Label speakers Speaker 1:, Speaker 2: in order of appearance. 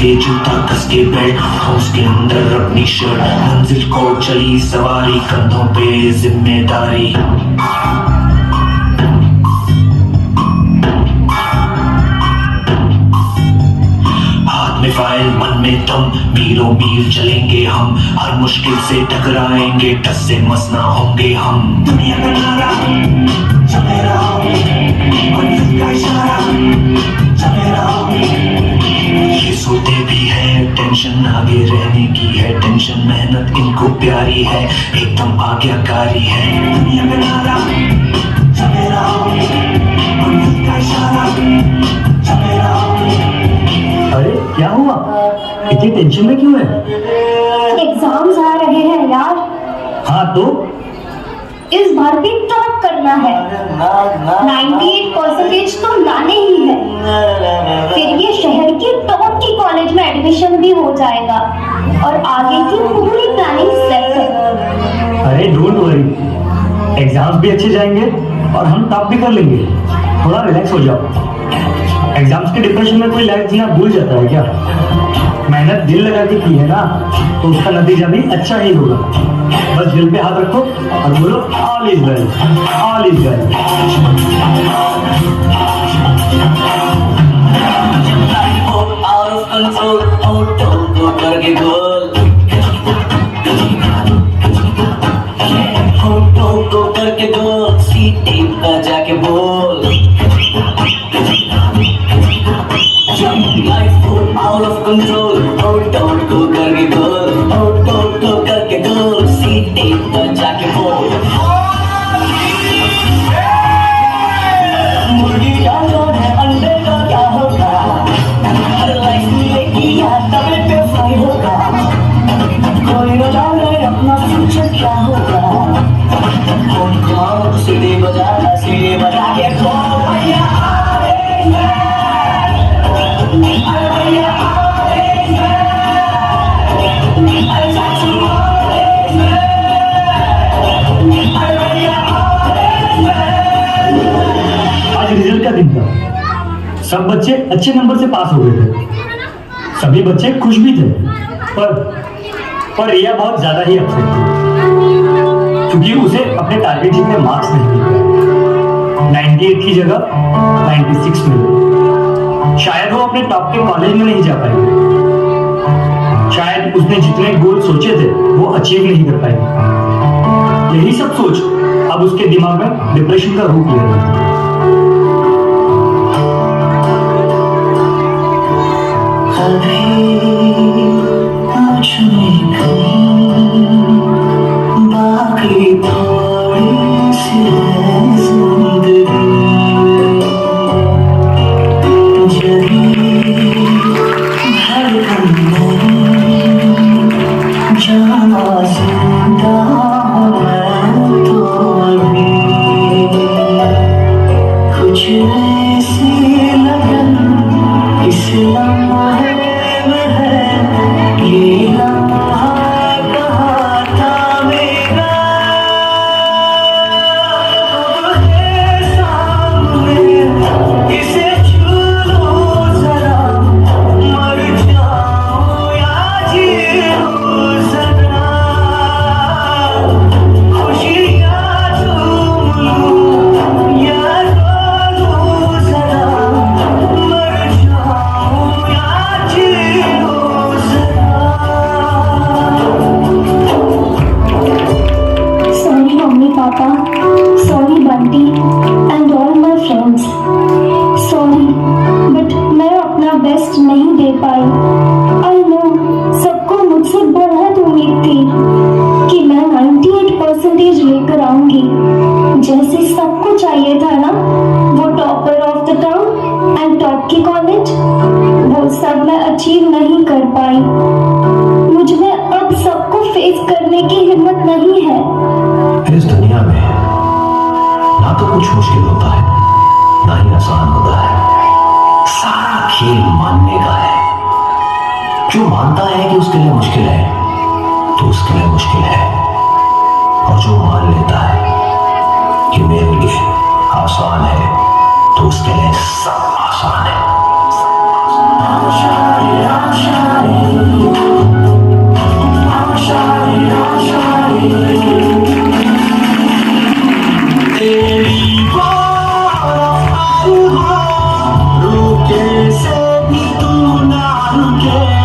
Speaker 1: के जूता कस के बेल्ट, हाउस के अंदर अपनी शर्ट, मंजिल को चली सवारी, कंधों पे जिम्मेदारी। हाथ में फाइल मन में दम, मीलों मील चलेंगे हम, हर मुश्किल से टकराएंगे, टस से मस ना होंगे हम। दुनिया का नारा चले रहो, मंजिल का इशारा चले रहो। ये सोते भी है, टेंशन आगे रहने की है, टेंशन मेहनत इनको प्यारी है, एकदम आज्ञाकारी है। दुनिया का नारा चले रहो, मंजिल का इशारा चले रहो।
Speaker 2: अरे क्या हुआ, इतनी टेंशन में क्यों है?
Speaker 3: एग्जाम्स आ रहे हैं यार।
Speaker 2: हाँ तो
Speaker 3: इस बार भी टॉप करना है, 98% तो लाने ही है, फिर ये शहर के टॉप की कॉलेज में एडमिशन भी हो जाएगा और आगे की पूरी प्लानिंग सेट है।
Speaker 2: अरे डोंट वरी, एग्जाम्स भी अच्छे जाएंगे और हम टॉप भी कर लेंगे। थोड़ा रिलैक्स हो जाओ। एग्जाम्स के डिप्रेशन में कोई लाइफ जीना भूल जाता है क्या? मेहनत दिल लगा के की है ना, तो उसका नतीजा भी अच्छा ही होगा। बस दिल पे हाथ रखो और बोलो all is well, all is well.
Speaker 1: Out of control, auto करके गोल, ऑटो करके गोल, सीटी पर जाके बोल। आउट ऑफ कंट्रोल, ऑटो करके गोल, ऑटो करके गोल, सीटी पर जाके बोल। मुर्गी का जोड़ है, अंडे का क्या होगा, हर लाइफ मिलेगी या तबे पे फ्राई होगा। कोई न जाने अपना फ्यूचर क्या होगा, कौन कौन सीढ़ी बजा के बोल भैया
Speaker 2: रिजल्ट का दिन था, सब बच्चे अच्छे नंबर से पास हो गए थे, सभी बच्चे खुश भी थे, पर रिया बहुत ज्यादा ही अपसेट थी, क्योंकि उसे अपने टारगेट जितने मार्क्स नहीं मिले। 98 की जगह 96 मिले। शायद वो अपने टॉप के कॉलेज में नहीं जा पाएगी, शायद उसने जितने गोल सोचे थे वो अचीव नहीं कर पाएगी। यही सब सोच अब उसके दिमाग में डिप्रेशन का रूप ले रही है।
Speaker 1: बाकी थोड़ी सी जिंदगी जहाँ जिंदा हूँ मैं तो अभी, कुछ ऐसी लगन इस लम्हे में है, ये लम्हा कहाँ था मेरा, अब है सामने, इसे छू लो जरा, मर जाऊं या जी लूं जरा, खुशियाँ झूम लूं या रो लूं जरा, मर जाऊं या जी लूं जरा।
Speaker 3: Sorry mummy papa, sorry Bunty and all my friends, sorry but मैं अपना बेस्ट नहीं दे पाई। आई नो सबको मुझसे बहुत उम्मीद थी कि मैं 98% लेकर आऊंगी, जैसे सबको चाहिए था ना, वो topper of the town and top की कॉलेज, वो सब मैं अचीव नहीं कर पाई। मुझ में अब सबको फेस करने की हिम्मत नहीं है।
Speaker 1: इस दुनिया में ना तो कुछ मुश्किल होता है, ना ही आसान होता है। सारा खेल मानने का है। जो मानता है कि उसके लिए मुश्किल है, तो उसके लिए मुश्किल है, और जो मान लेता है कि मेरे लिए आसान है, तो उसके लिए सब आसान है। के